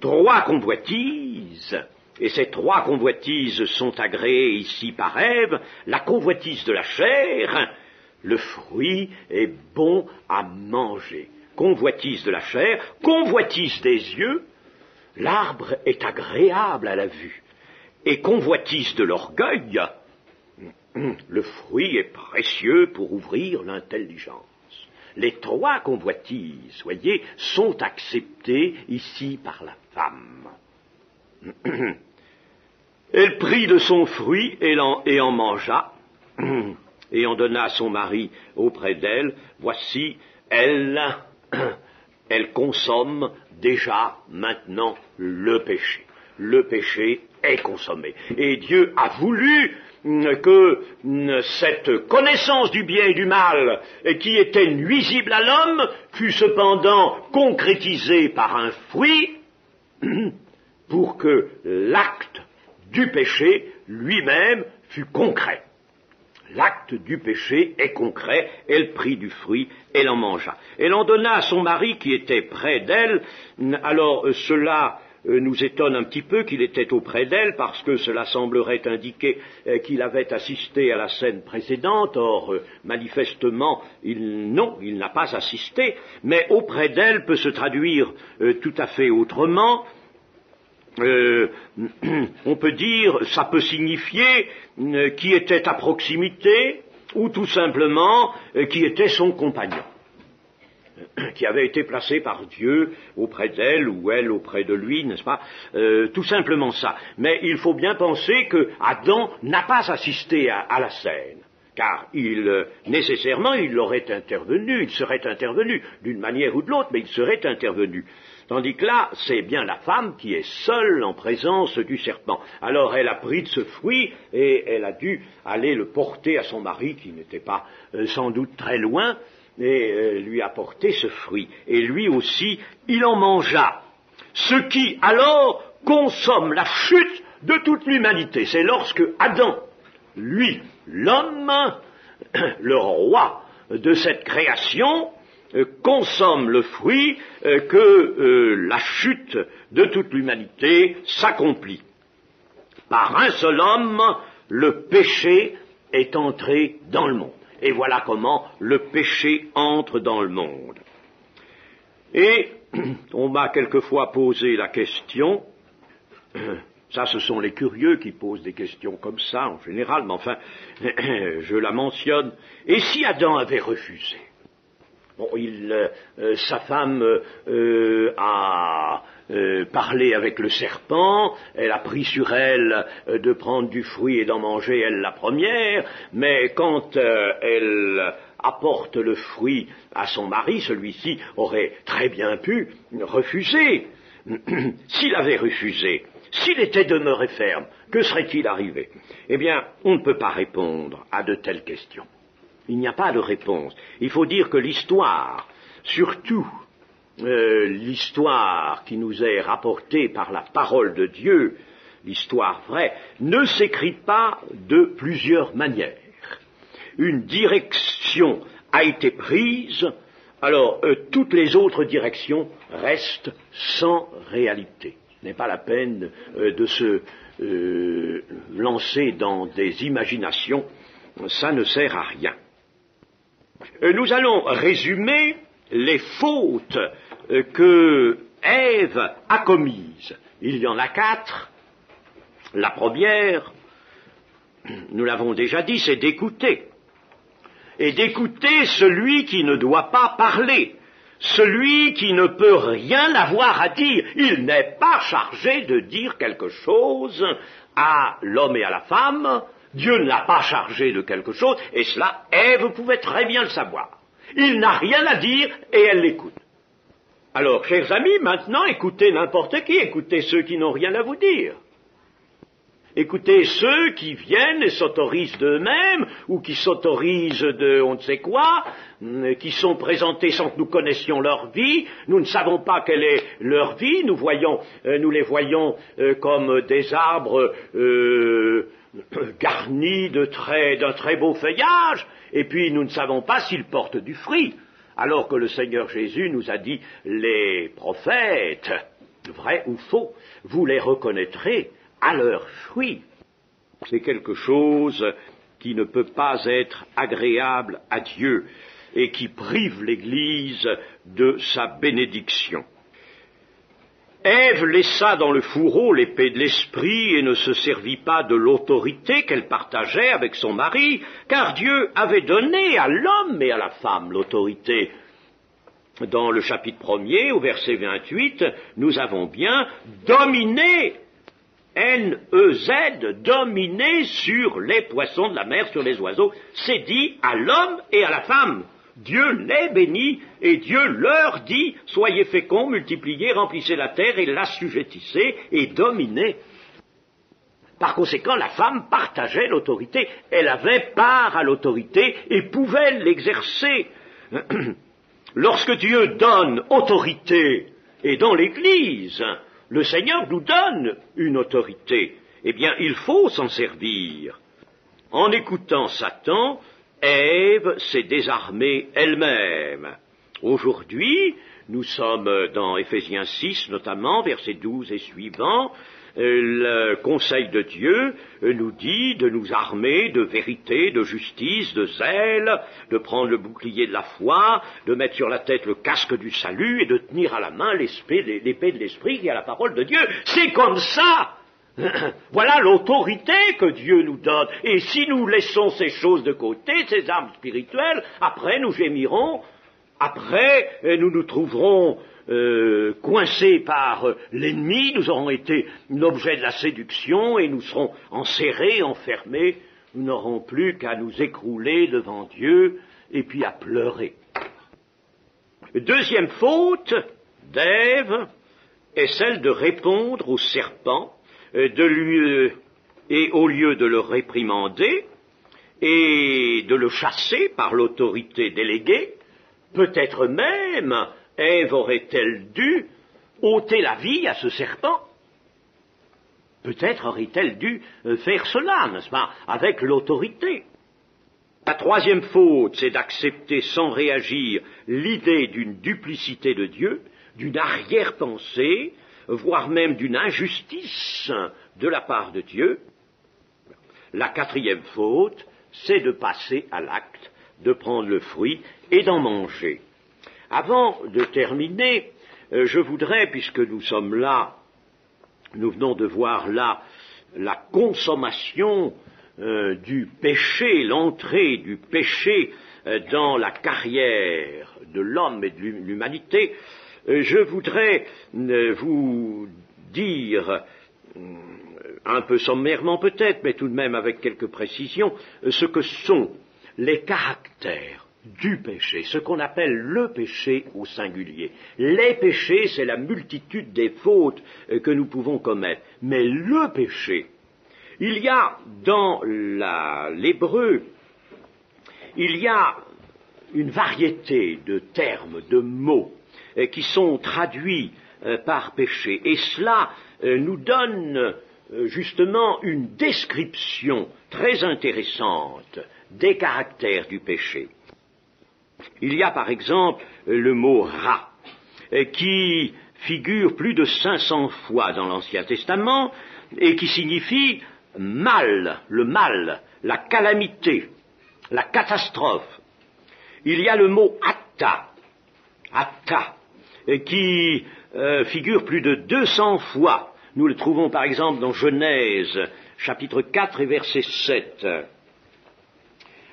3 convoitises. Et ces 3 convoitises sont agréées ici par Ève. La convoitise de la chair, le fruit est bon à manger. Convoitise de la chair, convoitise des yeux, l'arbre est agréable à la vue. Et convoitise de l'orgueil, le fruit est précieux pour ouvrir l'intelligence. Les 3 convoitises, voyez, sont acceptées ici par la femme. Elle prit de son fruit et en mangea, et en donna à son mari auprès d'elle. Voici, elle consomme déjà maintenant le péché. Le péché est consommé. Et Dieu a voulu que cette connaissance du bien et du mal qui était nuisible à l'homme fût cependant concrétisée par un fruit pour que l'acte du péché lui-même fut concret. L'acte du péché est concret, elle prit du fruit, elle en mangea. Elle en donna à son mari qui était près d'elle. Alors cela nous étonne un petit peu qu'il était auprès d'elle, parce que cela semblerait indiquer qu'il avait assisté à la scène précédente. Or, manifestement, il n'a pas assisté, mais auprès d'elle peut se traduire tout à fait autrement. On peut dire, ça peut signifier qui était à proximité, ou tout simplement qui était son compagnon, qui avait été placé par Dieu auprès d'elle, ou elle auprès de lui, n'est-ce pas? Tout simplement ça. Mais il faut bien penser que Adam n'a pas assisté à la scène, car nécessairement il aurait intervenu, il serait intervenu, d'une manière ou de l'autre, mais il serait intervenu. Tandis que là, c'est bien la femme qui est seule en présence du serpent. Alors elle a pris de ce fruit et elle a dû aller le porter à son mari, qui n'était pas sans doute très loin, et lui apporter ce fruit. Et lui aussi, il en mangea. Ce qui, alors, consomme la chute de toute l'humanité. C'est lorsque Adam, lui, l'homme, le roi de cette création, consomme le fruit que la chute de toute l'humanité s'accomplit. Par un seul homme, le péché est entré dans le monde. Et voilà comment le péché entre dans le monde. Et on m'a quelquefois posé la question, ça ce sont les curieux qui posent des questions comme ça en général, mais enfin, je la mentionne, et si Adam avait refusé? Bon, sa femme a parlé avec le serpent, elle a pris sur elle de prendre du fruit et d'en manger, elle la première, mais quand elle apporte le fruit à son mari, celui-ci aurait très bien pu refuser. S'il avait refusé, s'il était demeuré ferme, que serait-il arrivé? Eh bien, on ne peut pas répondre à de telles questions. Il n'y a pas de réponse. Il faut dire que l'histoire, surtout l'histoire qui nous est rapportée par la parole de Dieu, l'histoire vraie, ne s'écrit pas de plusieurs manières. Une direction a été prise, alors toutes les autres directions restent sans réalité. Ce n'est pas la peine de se lancer dans des imaginations, ça ne sert à rien. Nous allons résumer les fautes que Ève a commises. Il y en a 4. La première, nous l'avons déjà dit, c'est d'écouter. Et d'écouter celui qui ne doit pas parler, celui qui ne peut rien avoir à dire. Il n'est pas chargé de dire quelque chose à l'homme et à la femme. Dieu ne l'a pas chargé de quelque chose, et cela, Ève pouvait très bien le savoir. Il n'a rien à dire, et elle l'écoute. Alors, chers amis, maintenant, écoutez n'importe qui, écoutez ceux qui n'ont rien à vous dire. Écoutez ceux qui viennent et s'autorisent d'eux-mêmes, ou qui s'autorisent de on ne sait quoi, qui sont présentés sans que nous connaissions leur vie. Nous ne savons pas quelle est leur vie, nous les voyons comme des arbres garnis d'un très beau feuillage, et puis nous ne savons pas s'ils portent du fruit, alors que le Seigneur Jésus nous a dit, les prophètes, vrais ou faux, vous les reconnaîtrez à leurs fruits. C'est quelque chose qui ne peut pas être agréable à Dieu et qui prive l'Église de sa bénédiction. Ève laissa dans le fourreau l'épée de l'esprit et ne se servit pas de l'autorité qu'elle partageait avec son mari, car Dieu avait donné à l'homme et à la femme l'autorité. Dans le chapitre 1er, au verset 28, nous avons bien dominé, N-E-Z, dominé sur les poissons de la mer, sur les oiseaux. C'est dit à l'homme et à la femme. Dieu les bénit, et Dieu leur dit, soyez féconds, multipliez, remplissez la terre, et l'assujettissez, et dominez. Par conséquent, la femme partageait l'autorité, elle avait part à l'autorité, et pouvait l'exercer. Lorsque Dieu donne autorité, et dans l'Église, le Seigneur nous donne une autorité, eh bien, il faut s'en servir. En écoutant Satan, Ève s'est désarmée elle-même. Aujourd'hui, nous sommes dans Éphésiens 6, notamment, versets 12 et suivants. Le conseil de Dieu nous dit de nous armer de vérité, de justice, de zèle, de prendre le bouclier de la foi, de mettre sur la tête le casque du salut et de tenir à la main l'épée de l'esprit qui est la parole de Dieu. C'est comme ça. Voilà l'autorité que Dieu nous donne. Et si nous laissons ces choses de côté, ces armes spirituelles, après nous gémirons, après nous nous trouverons coincés par l'ennemi, nous aurons été l'objet de la séduction et nous serons enserrés, enfermés. Nous n'aurons plus qu'à nous écrouler devant Dieu et puis à pleurer. Deuxième faute d'Ève est celle de répondre au serpent et au lieu de le réprimander et de le chasser par l'autorité déléguée, peut-être même Ève aurait-elle dû ôter la vie à ce serpent. Peut-être aurait-elle dû faire cela, n'est-ce pas, avec l'autorité. La troisième faute, c'est d'accepter sans réagir l'idée d'une duplicité de Dieu, d'une arrière-pensée, voire même d'une injustice de la part de Dieu. La quatrième faute, c'est de passer à l'acte, de prendre le fruit et d'en manger. Avant de terminer, je voudrais, puisque nous sommes là, nous venons de voir là la consommation du péché, l'entrée du péché dans la carrière de l'homme et de l'humanité, je voudrais vous dire, un peu sommairement peut-être, mais tout de même avec quelques précisions, ce que sont les caractères du péché, ce qu'on appelle le péché au singulier. Les péchés, c'est la multitude des fautes que nous pouvons commettre, mais le péché, il y a dans l'hébreu, il y a une variété de termes, de mots, qui sont traduits par péché. Et cela nous donne justement une description très intéressante des caractères du péché. Il y a par exemple le mot rat, qui figure plus de 500 fois dans l'Ancien Testament et qui signifie mal, le mal, la calamité, la catastrophe. Il y a le mot atta, qui figure plus de 200 fois. Nous le trouvons par exemple dans Genèse, chapitre 4 et verset 7.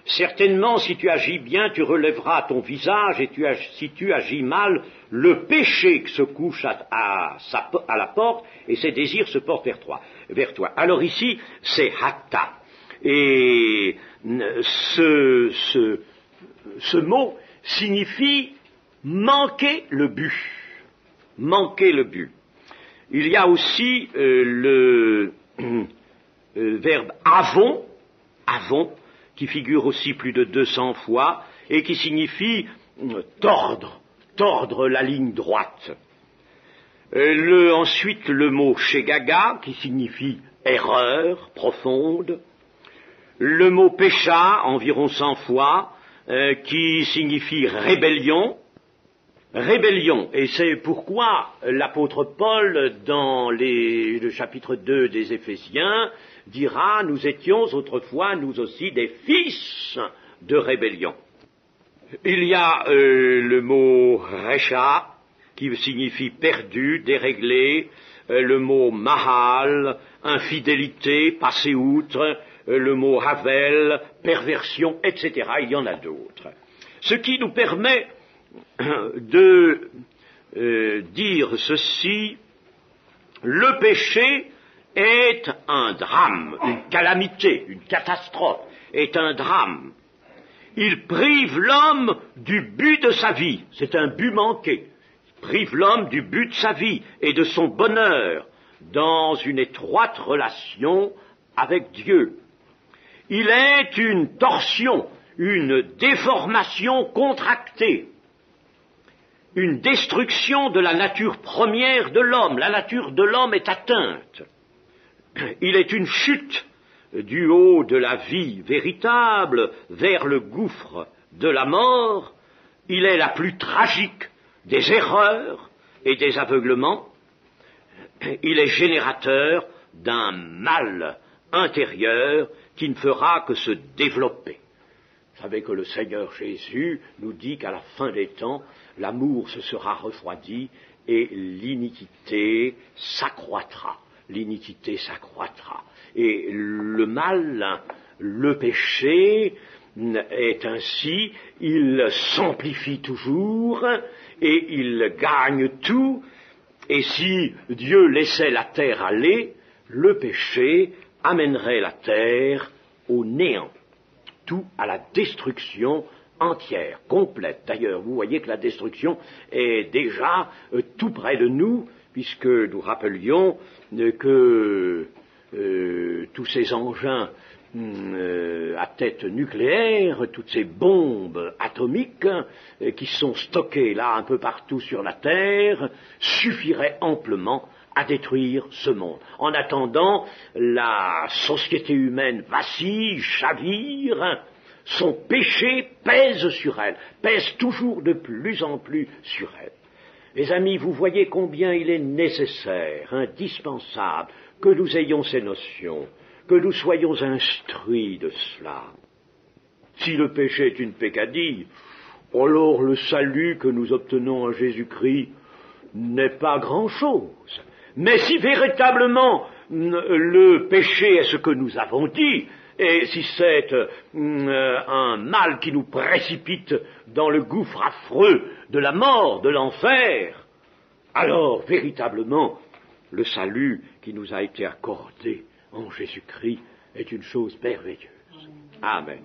Certainement, si tu agis bien, tu relèveras ton visage, et si tu agis mal, le péché se couche à la porte, et ses désirs se portent vers toi. Alors ici, c'est hatta. Et ce mot signifie manquer le but. Manquer le but. Il y a aussi le verbe avon, qui figure aussi plus de 200 fois, et qui signifie tordre la ligne droite. Ensuite, le mot shegaga, qui signifie erreur profonde. Le mot pécha, environ 100 fois, qui signifie rébellion. Rébellion, et c'est pourquoi l'apôtre Paul, dans le chapitre 2 des Éphésiens, dira « Nous étions autrefois, nous aussi, des fils de rébellion ». Il y a le mot « recha » qui signifie perdu, déréglé, le mot « mahal », infidélité, passer outre, le mot « havel », perversion, etc. Il y en a d'autres. Ce qui nous permet de dire ceci, le péché est un drame, une calamité, une catastrophe, est un drame. Il prive l'homme du but de sa vie, c'est un but manqué. Il prive l'homme du but de sa vie et de son bonheur dans une étroite relation avec Dieu. Il est une torsion, une déformation contractée, une destruction de la nature première de l'homme. La nature de l'homme est atteinte. Il est une chute du haut de la vie véritable vers le gouffre de la mort. Il est la plus tragique des erreurs et des aveuglements. Il est générateur d'un mal intérieur qui ne fera que se développer. Vous savez que le Seigneur Jésus nous dit qu'à la fin des temps, l'amour se sera refroidi et l'iniquité s'accroîtra. L'iniquité s'accroîtra. Et le mal, le péché, est ainsi, il s'amplifie toujours et il gagne tout. Et si Dieu laissait la terre aller, le péché amènerait la terre au néant, tout à la destruction entière, complète. D'ailleurs, vous voyez que la destruction est déjà tout près de nous, puisque nous rappelions que tous ces engins à tête nucléaire, toutes ces bombes atomiques qui sont stockées là un peu partout sur la Terre, suffiraient amplement à détruire ce monde. En attendant, la société humaine vacille, chavire, son péché pèse sur elle, pèse toujours de plus en plus sur elle. Mes amis, vous voyez combien il est nécessaire, indispensable, que nous ayons ces notions, que nous soyons instruits de cela. Si le péché est une peccadille, alors le salut que nous obtenons en Jésus-Christ n'est pas grand-chose. Mais si véritablement le péché est ce que nous avons dit, et si c'est un mal qui nous précipite dans le gouffre affreux de la mort, de l'enfer, alors véritablement le salut qui nous a été accordé en Jésus-Christ est une chose merveilleuse. Amen.